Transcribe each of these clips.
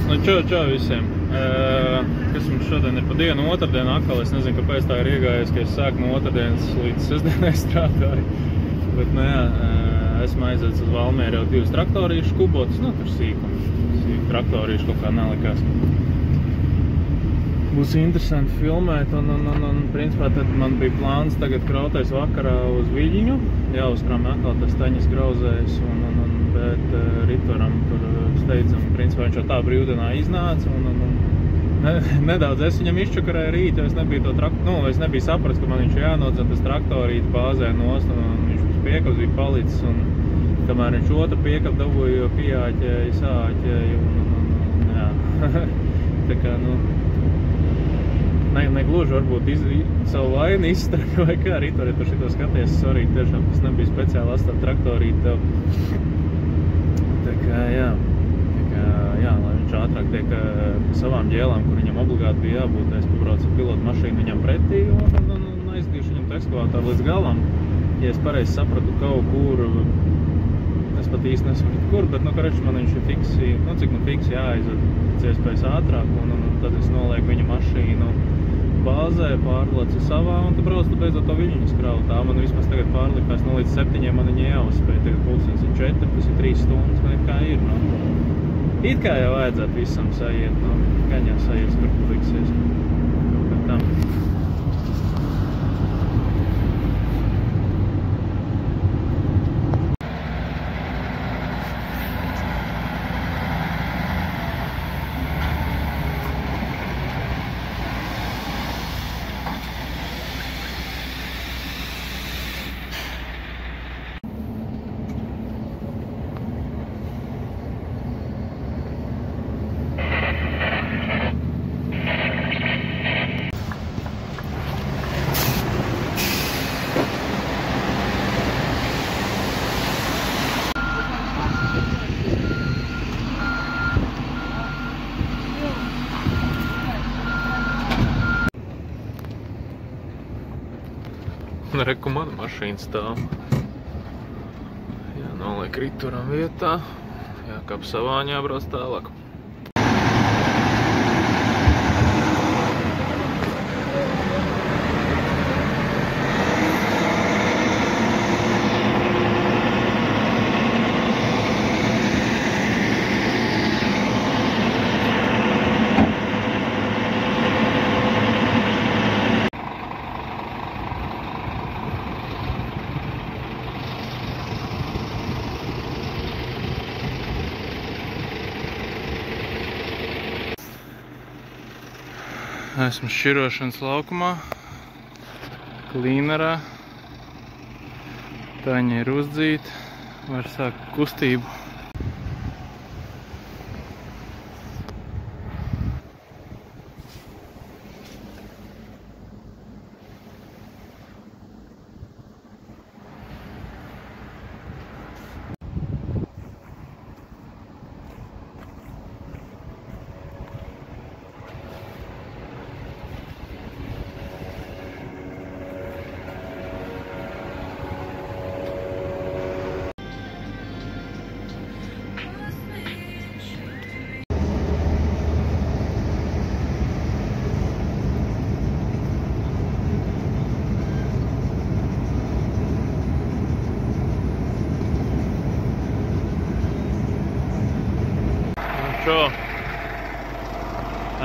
Nu, čau visiem. Kas mums šodien ir pa dienu? Otrdienu atkal. Es nezinu, kāpēc tā ir iegājies, ka es sāku no otrdienas līdz sestdienai strādāju. Bet, nu jā, esmu aiziets uz Valmieru jau 2 traktorīšu kubotus. Nu, tur sīku traktorīšu kaut kā nelikās. Būs interesanti filmēt un principā tad man bija plāns tagad krautais vakarā uz Viļņu. Jāuzkrāmē atkal tas taņas grauzējs bet Ritoram tur steidzam, principā viņš jau tā brīvdienā iznāca nedaudz es viņam izčakarēju rīt, jo es nebiju to es nebiju saprast, ka man viņš jānodzen tas traktorīt bāzē nost un viņš uz piekabs bija palicis un kamēr viņš otru piekabu dabūja, jo pieāķēja, sāķēja jā. Tā kā, negluži varbūt savu vainu izstraka vai kā Ritor, ja tu šito skaties, sorry, tiešām tas nebija speciāli atstāt traktorīt tev. Tā kā, jā, lai viņš ātrāk tiek savām ģēlām, kur viņam obligāti bija jābūt, es pabraucu ar pilotu mašīnu viņam pretī un aizdīšu viņam ekskavātoru līdz galam. Ja es pareizi sapratu kaut kur, es pat īsti nesapratu kur, bet, kareči man viņš ir fiksi, cik man fiksi jāaizved pēc iespējas ātrāk un tad es nolieku viņa mašīnu bāzē, pārlecu savā un tu brauc, tu beidzot to Viļņas kravu. Tā man vismaz tagad pārlikās, līdz 7 man viņa jāuzspēja, tagad pulkstenis ir 4, tas ir 3 stundas, man kā ir, It kā jau vajadzētu visam sajiet, gan jau sajies, kur tu liksies. Kaut kā tam. Reku mana mašīna stāv. Jānoliek Ritoram vietā, jākāp savāņā, brauc tālāk. Esmu šķirošanas laukumā, klīnerā, taņa ir uzdzīta, var sākt kustību.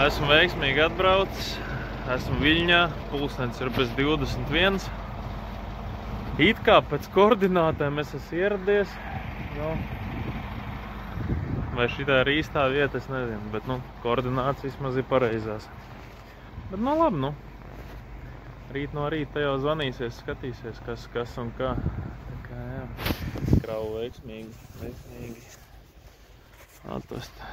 Esmu veiksmīgi atbraucis, esmu Viļņā, pulkstenis ir bez 21. It kā pēc koordinātēm es esmu ieradies, vai šitā ir īstā vieta, es nezinu, bet, koordināts vismaz ir pareizās. Bet, labi, Rīt no rīta jau zvanīsies, skatīsies, kas un kā. Tā kā, jā, kravu veiksmīgi atvest.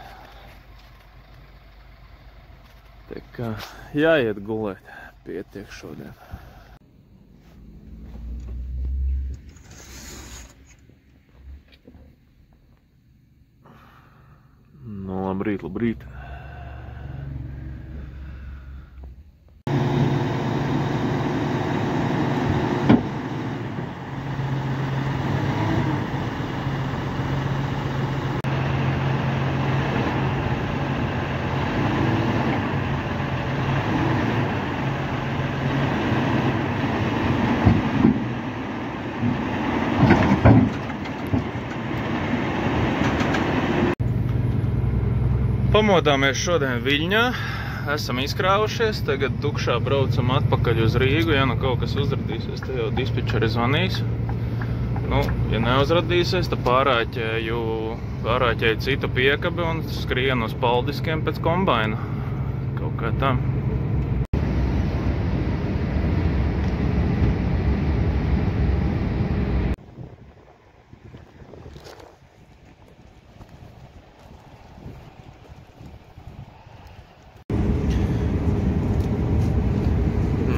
Tā kā jāiet gulēt, pietiek šodien. Labrīt. Pamodāmies šodien Viļņā, esam izkrāvušies, tagad tukšā braucam atpakaļ uz Rīgu, ja nu kaut kas uzradīsies, te jau dispečeri zvanīs. Nu, ja neuzradīsies, tad pārāķēju citu piekabi un skrienu uz Paldiskiem pēc kombaina. Kaut kā tā.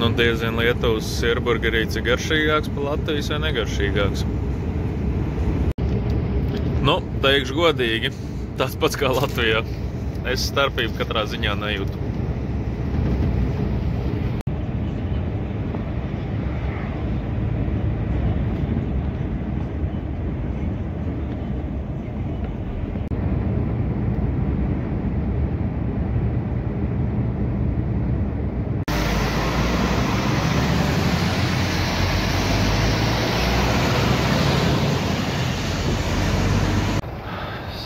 Nu, diezin Lietuvas sirburgerīts ir garšīgāks pa Latvijas vai negaršīgāks. Nu, teikšu godīgi, tas pats kā Latvijā. Es starpību katrā ziņā nejūtu.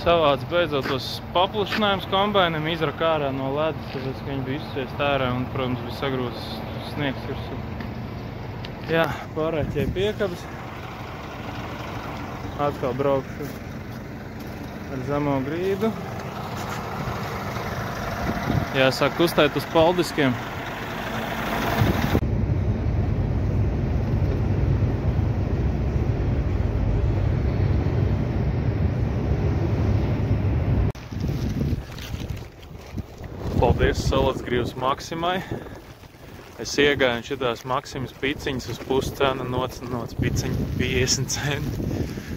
Savāds beidzot tos paplašinājums kombainam, izraka ārā no ledus, tāpēc, ka viņi bija izciest ārā un, protams, bija sagrūzis sniegs virsū. Jā, pārēķēju piekabas. Atkal braukšu ar zemo grīdu. Jāsāk kustēt uz Paldiskiem. Paldies Salacgrīvas Maksimai. Es iegāju šitās Maksimas piciņas uz puscena, noc piciņa 50 centi.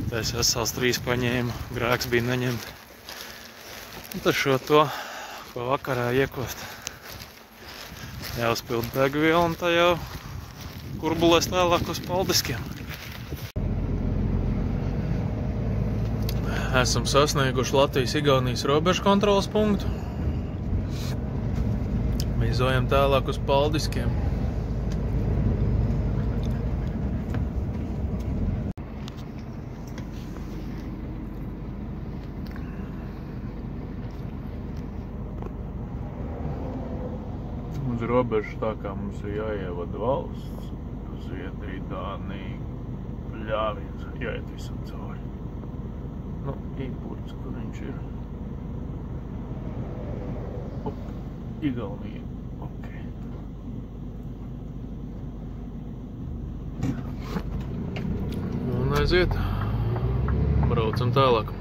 Tā es vesels 3 paņēmu, grēks bija neņemt. Un tad šo to pa vakarā iekost. Jāuzpild degvielu un tā jau kurbulēs vēlāk uz Paldiskiem. Esam sasnieguši Latvijas-Igaunijas robežu kontroles punktu. Izojam tālāk uz Paldiskiem. Uz robežu tā kā mums ir jāievada valsts, Zviedrija, Dānija, Ļāviens, jāiet visam cauri. Nu, īpurts, kur viņš ir. Op, Igaunija. Un aiziet, braucam tālāk.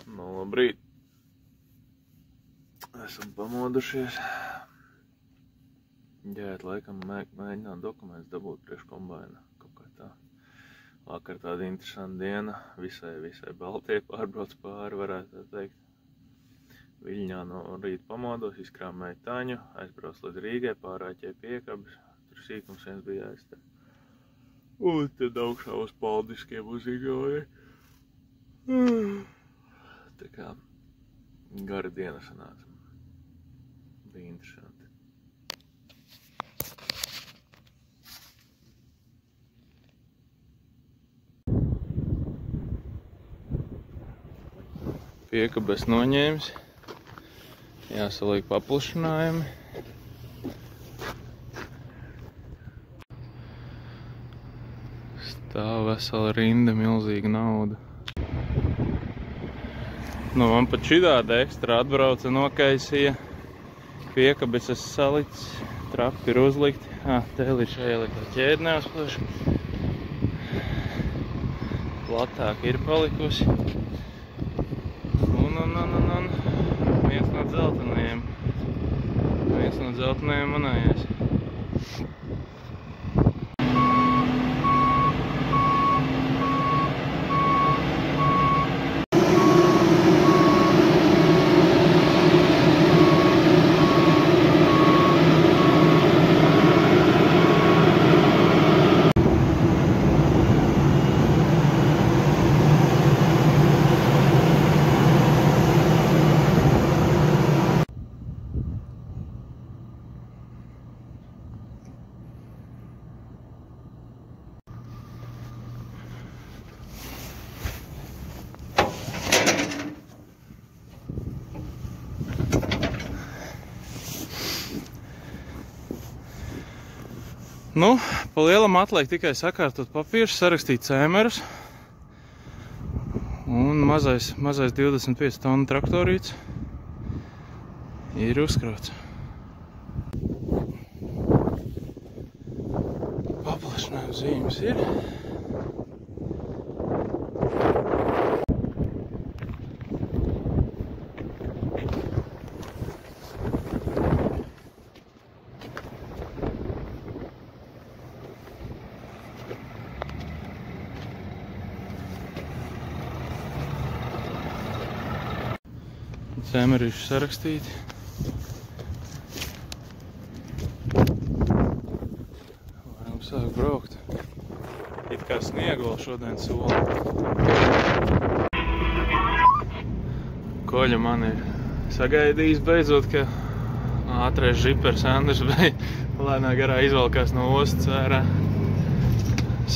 Nu, labrīt. Esam pamodušies. Jāiet laikam mēģināt dokumentus dabūt priekš kombaina. Kaut kā tā. Vakar tāda interesanta diena. Visai Baltijai pārbrauc pāri, varētu teikt. Viļņā no rīta pamodos, izkrāmēju taņu, aizbrauc līdz Rīgai, pārāķēju piekabas. Tur sīkums viens bija jāizter. Un tad augšā uz Paldiskiem uz Igauniju. Tā kā gara diena sanāca. Bija interesanti. Piekabes noņēmis. Jāsaliek paplašinājumi. Stāv vesela rinda, milzīga nauda. Nu, man pat šitāda ekstra atbrauca, nokaisīja. Piekabes es salicis, trapi ir uzlikti. Tēlīši ielikt ķēdi neuzplēš. Platāk ir palikusi. Un viens no dzeltenajiem. Viens no dzeltenajiem manējais. Nu, pa lielam atliek tikai sakārtot papīrus, sarakstīt cēmerus. Un mazais 25 tonu traktorīts ir uzkrauts. Paplašinājuma zīmes ir. Cēmerīši sarakstīti. Varam sākt braukt. It kā sniegu vēl šodien sola. Koļa mani sagaidījis beidzot, ka ātrais žipers Andrs lēnā garā izvalkās no ostas ārā.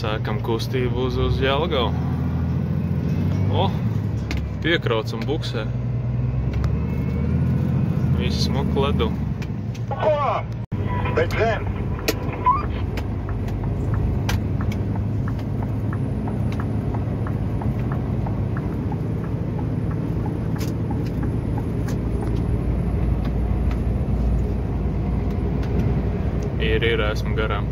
Sākam kustību uz Jelgavu. O, piekrauts un buksē. Visi smuku ledu. Ko? Bet zem? Ir, esmu garām.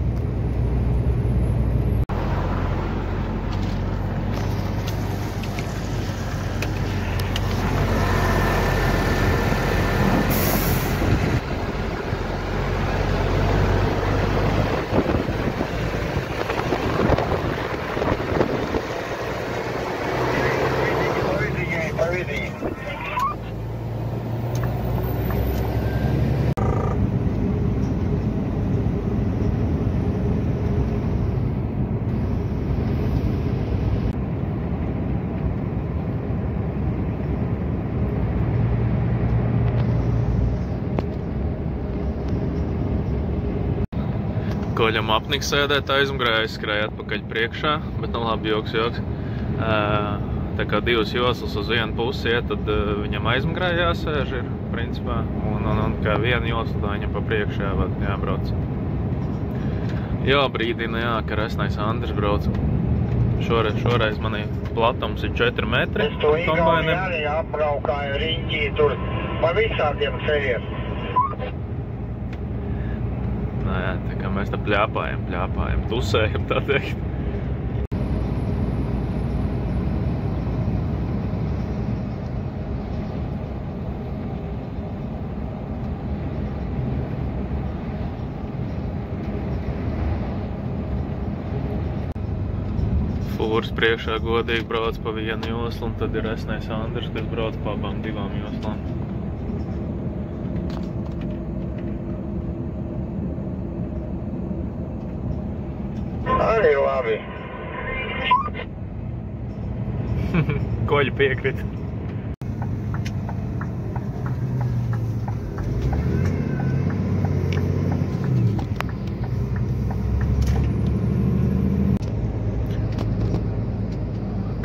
Koļam apniks sēdēt aizmugurē, aizskrēja atpakaļ priekšā, bet nu labi, joks. Tā kā divas joslas uz vienu pusi iet, tad viņam aizmugurē jāsēž ir, principā, un kā viena josla, tā viņam pa priekšu jābrauc. Jābrīdina, ka resnais Andris brauc. Šoreiz manī platums ir 4 metri. Es to Igauni arī apbraukāju riņķī tur pa visādiem ceļiem. Jā, tā kā mēs tā pļāpājam, tusējam, tā teikt. Fūrs priekšā godīgi brauc pa vienu joslu, un tad ir resnais Andrs, kas brauc pa abām divām joslām. Arī labi. Koļi piekrita.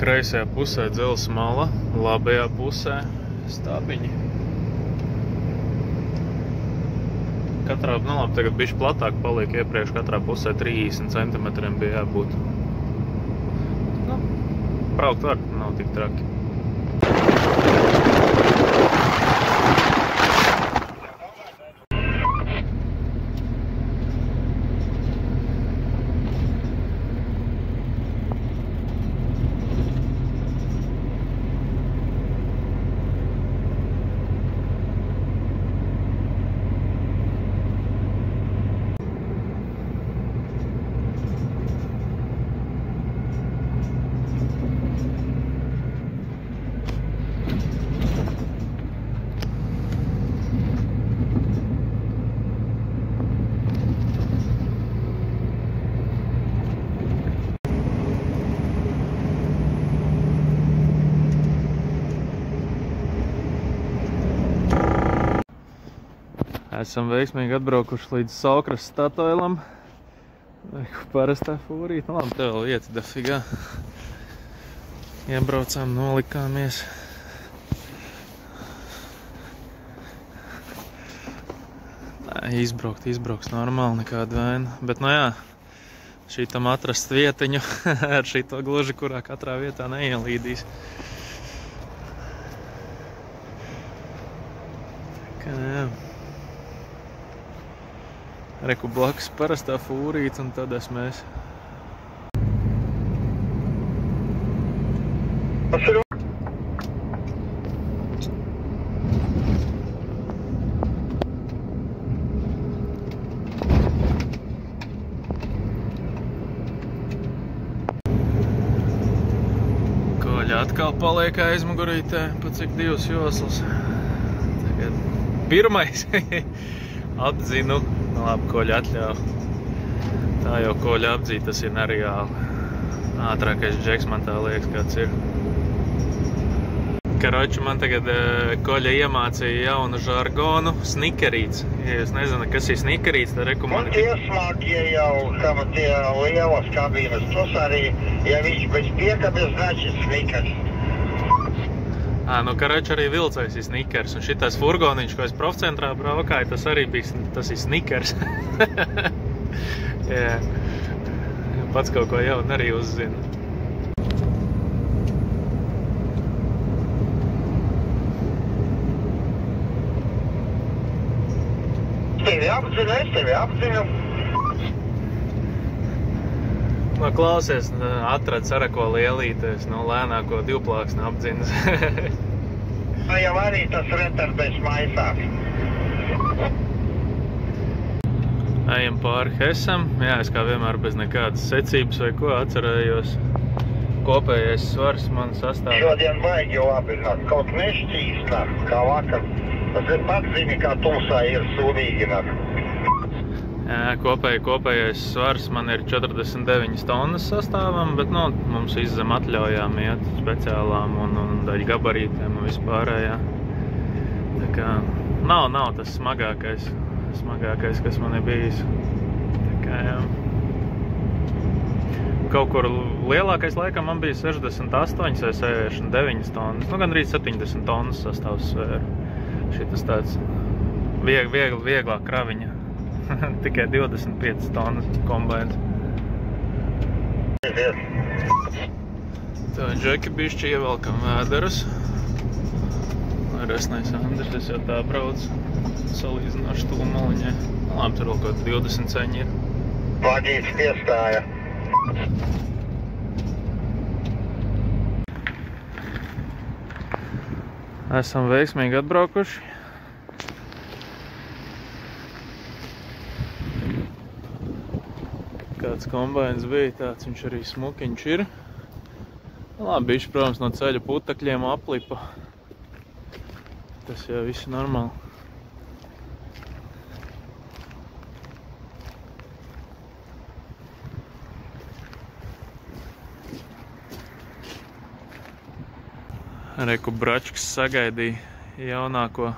Kreisajā pusē dzelzs mala, labajā pusē stabiņi. Katrā, nu labi, tagad bišķi platāk paliek, iepriekš katrā pusē 30 centimetriem bija jābūt. Nu, braukt var, nav tik traki. Esam veiksmīgi atbraukuši līdz Saulkrastas Statoilam. Parastā fūrīt. Nu labi, tev vēl iet dafigā. Iebraucām, nolikāmies. Nē, Izbrauks normāli, nekāda vaina. Bet, nu jā, šī tam atrast vietiņu ar šito gluži, kurā katrā vietā neielīdīs. Tā kā, jā. Reku blakus parastā fūrīte un tad mēs. Koļa atkal paliek aizmugurītē, pa cik 2 joslas. Tagad pirmais apdzinu. Nu labi, koļa atļauj. Tā jau koļa apdzīt, tas ir nereāli. Ātrākais džeks man tā liekas, kāds ir. Karoči, man tagad koļa iemācīja jaunu žargonu – snikerīts. Ja jūs nezināt, kas ir snikerīts, tad rekomendēju. Un tie smagie jau, kā tie lielas kabīnes, tos arī, ja viņš bez piekabes, значит snikers. Nu, karoči, arī vilcējs ir snikers. Un šitās furgoniņš, ko es profcentrā braukāju, tas arī bija, tas ir snikers. Jā. Pats kaut ko jaunu arī uzzina. Es tevi apzinu. Nu, klausies, atrad sarako lielītes, lēnāko divplāksni apdzinas. Jau arī tas retardēs maisās. Ejam pāri Hesam. Jā, es kā vienmēr bez nekādas secības vai ko atcerējos. Kopējais svars man sastāv. Šodien baigi labi nāk. Kaut nešķīs nāk, kā vakar. Tas ir pats zini, kā tumsā ir sūdīgi nāk. Jā, kopējais svars man ir 49 tonnas sastāvam, bet, mums izzem atļaujām iet speciālām un daļu gabarītiem un vispārējā. Tā kā nav tas smagākais, kas man ir bijis. Tā kā, jā. Kaut kur lielākais laikam man bija 68 vai 69 tonnas, gandrīz 70 tonnas sastāvs svēra. Šitas tāds vieglāk kraviņa. Tikai 25 tonnas kombains. Tā džeki bišķi ievelkam vēderus. Resnais Andris, es jau tā braucu salīdzināšu tūlu maliņai. Labi, tur vēl kaut 20 ceņi ir. Vagīts piestāja. Esam veiksmīgi atbraukuši. Kāds kombains bija, tāds viņš arī smukiņš ir. Labi, bišķi, protams, no ceļa putekļiem aplipa. Tas jau viss normāli. Reku Bračks sagaidīja jaunāko.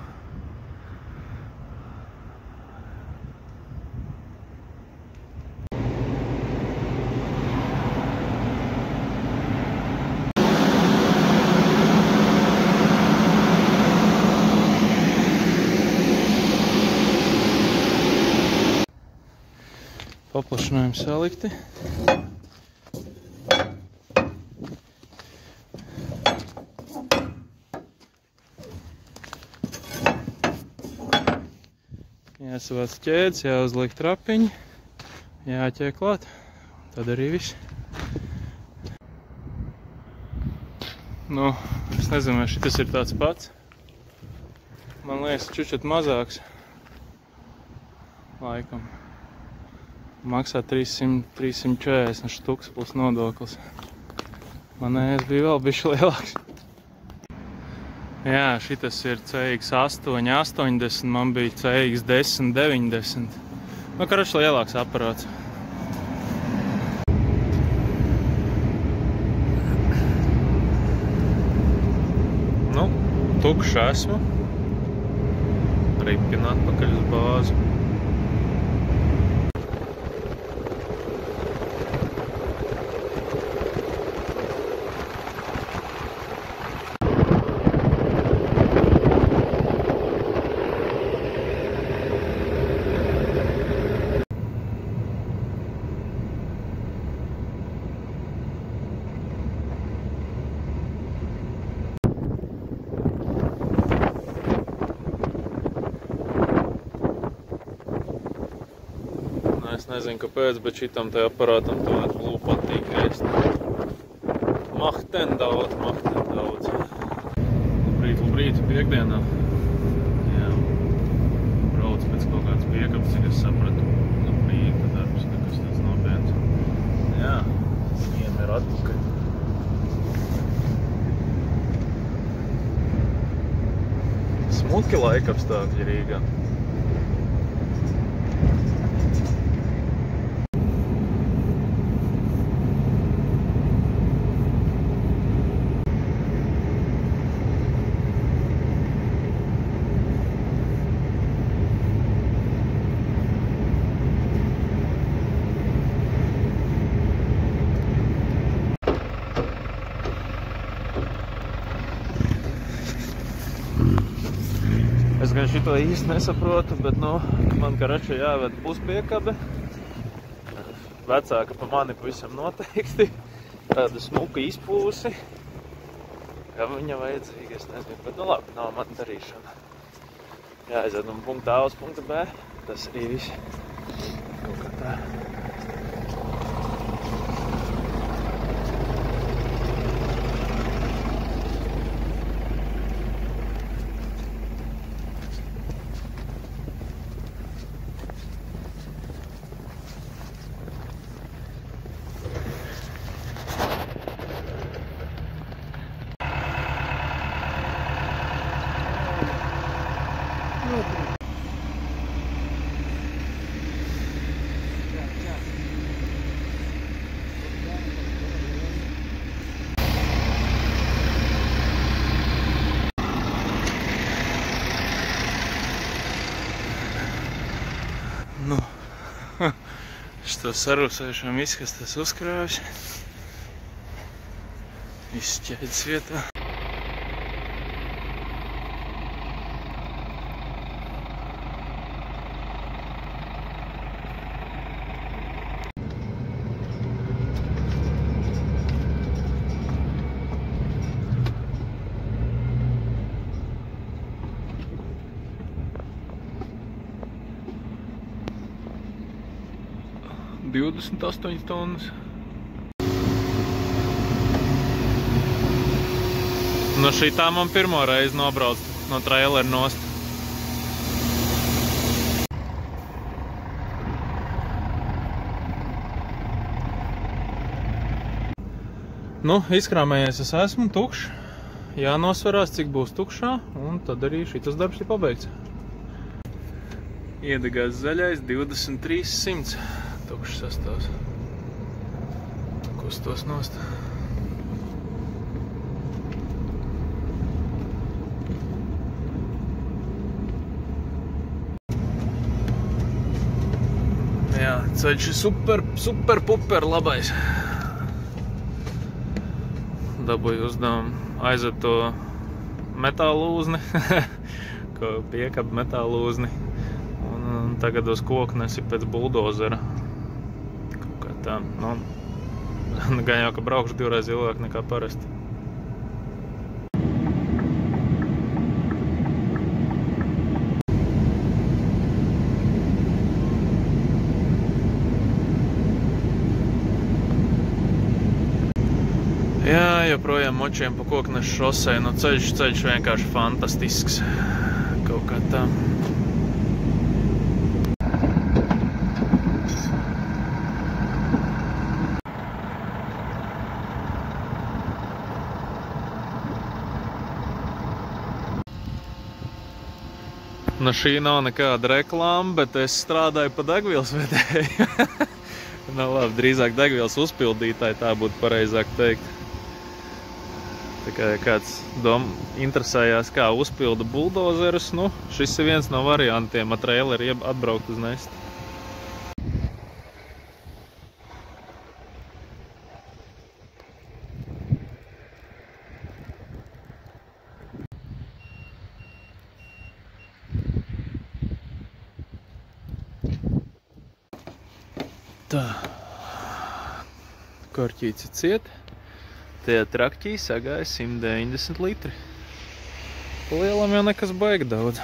Paplašinājumi salikti. Jāsavāc ķēdes, jāuzliek trapiņi, jāķēk klāt, tad arī viss. Es nezinu, vai šitas ir tāds pats. Man liekas, čučat mazāks. Laikam. Maksā 340 štuks plus nodoklis. Manējais bija vēl bišķi lielāks. Jā, šitas ir CX 880, man bija CX 1090. Karoči lielāks aparāts. Tukšs esmu. Ripina atpakaļ uz bāzi. Es nezinu, kāpēc, bet šitam te aparātam tādu blū patīk ēst. Mahten daudz. Labrīt, piekdienā. Jā. Brauc pēc kaut kāds piekabs, cik es sapratu. Labrīt, darbs, nekas tāds nopietns. Jā, viena ir atpakaļ. Smuki laikapstākļi Rīgā. Es gan šito īsti nesaprotu, bet, man karaču jāved puspiekabe. Vecāka pa mani pavisam noteikti. Tādu smuku izpūsi. Ja viņa vajadzīga, es nezinu, bet, labi, nav man darīšana. Jāaiziet no punkta A uz punkta B. Tas arī viss. Kaut kā tā. Što sarūsējušam viss, kas tas uzkrājuši. Viss ķēdes vietā. – 28 tonnas. No šitā man pirmo reizi nobrauc no traileru nost. Izkrāmējies es esmu tukšs. Jānosvarās, cik būs tukšā, un tad arī šitas darbs ir pabeigts. Iedegās zaļais 2300. Tukšs sastāvs. Kustos nost. Jā, ceļš ir super puper labais. Dabūju uzdevumu aiziet to metālūzni, ko piekab metālūzni. Un tagad uz koknesi pēc buldozera. Tā, gan jau, ka braukšu divreiz ilgāk nekā parasti. Jā, joprojām močiem pa koknešu šosei, ceļš vienkārši fantastisks. Kaut kā tā. Šī nav nekāda reklāma, bet es strādāju pa degvielas vedēju. Labi, drīzāk degvielas uzpildītāji, tā būtu pareizāk teikt. Tā kā ja kāds interesējās, kā uzpilda buldozerus, šis ir viens no variantiem ar traileri atbraukt uz nestu. Tā, korķīts ir ciet, tie trakķī sagāja 190 litri. Pa lielam jau nekas baigi daudz.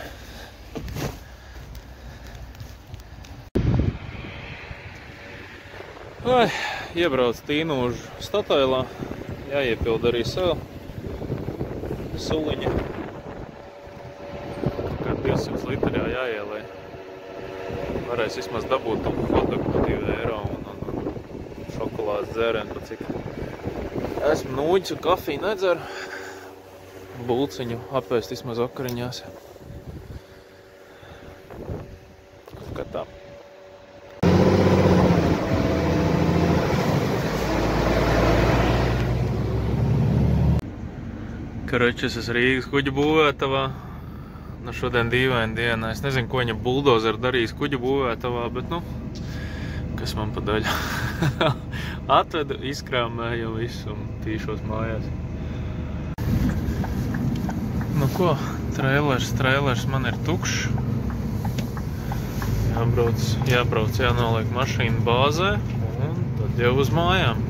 Ai, iebrauc Tīnūžu Statoilā. Jāiepild arī sev suliņa. Kā 200 litrā jāielē. Varēs vismaz dabūt hotdogu par 2 eiro un šokolādes dzērienu, pa cik. Esmu nūģis un kafiju nedzeru. Bulciņu apēst vismaz vakariņās. Kā tā. Karoči, es Rīgas kuģu būvētavā. Nu, šodien dīvaina diena. Es nezinu, ko viņa buldozeru darīs kuģu būvētavā, bet, nu, kas man pa daļu. Atvedu, izkrāmēju visu un tīšos mājās. Nu ko, trailers man ir tukšs. Jābrauc, jānoliek mašīnu bāzē un tad jau uz mājām.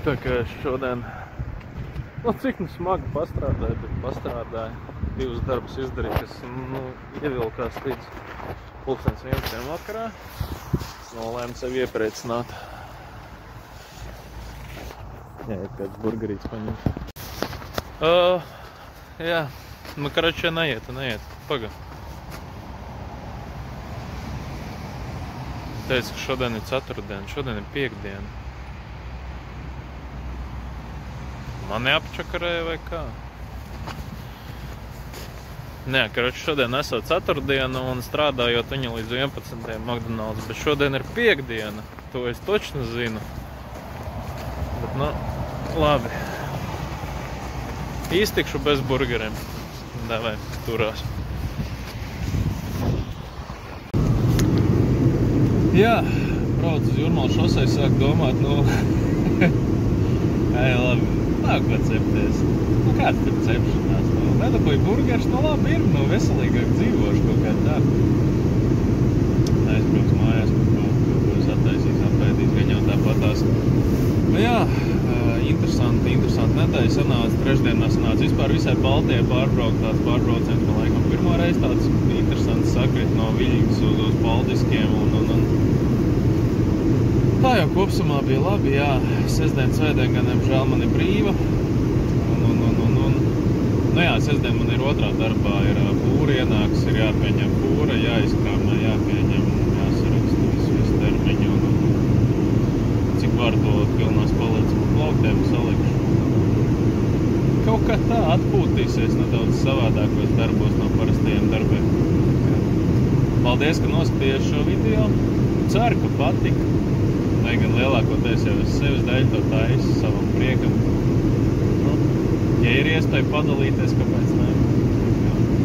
Tā kā šodien, nu cik nu smagi pastrādāju, bet pastrādāju. 2 darbus izdarīju, kas, nu, ievilkās līdz 11:00 vakarā. Nolēmu sevi iepriecināt. Jāiet pēc burgerītes paņemt. Jā, nu karoči neiet. Paga. Teicu, ka šodien ir ceturtdiena, šodien ir piekdiena. Mani apčakarēja vai kā? Nē, karoči, šodien esot ceturtdiena un strādājot viņa līdz 11. McDonald's, bet šodien ir piekdiena. To es točnu zinu. Bet, nu, labi. Iztikšu bez burgeriem. Davai, turās. Jā, brauc uz Jūrmalu šosei, sāk domāt, nu... Ai, labi. Nāk pat cepties. Nu, kāds tad cepšanās? Nu, nedabūju burgers, nu labi ir, nu veselīgāk dzīvošu kaut kā tā. Aizbrauc mājās, ko es attaisīs, apēdīs, gan jau tāpatās. Nu jā, interesanti nedēļa sanāca, trešdienā sanāca vispār visai Baltijai pārbraukt tāds pārbrauciens, man laikam pirmoreiz tāds interesants sakrit no Viļņas uz Baltiskiem un tā jau kopsumā bija labi, jā. Sestdien, svētdien gan, žēl, man ir brīva. Nu jā, sestdien man ir otrā darbā, ir pūra ienāks, ir jāpieņem pūra, jāizkrāmē, jāpieņem, jāsaraksta visu termiņu. Cik var to pilnās palīdz pa plauktiem salikšu. Kaut kā tā atpūtīsies nedaudz savādākos darbos no parastajiem darbiem. Paldies, ka noskatījies šo video. Ceru, ka patika. Lai gan lielākoties jau es sevis dēļ to taisu savam priekam. Nu, ja ir iespēja padalīties, kāpēc ne?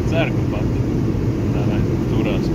Ceru, ka patika. Tā vai turās.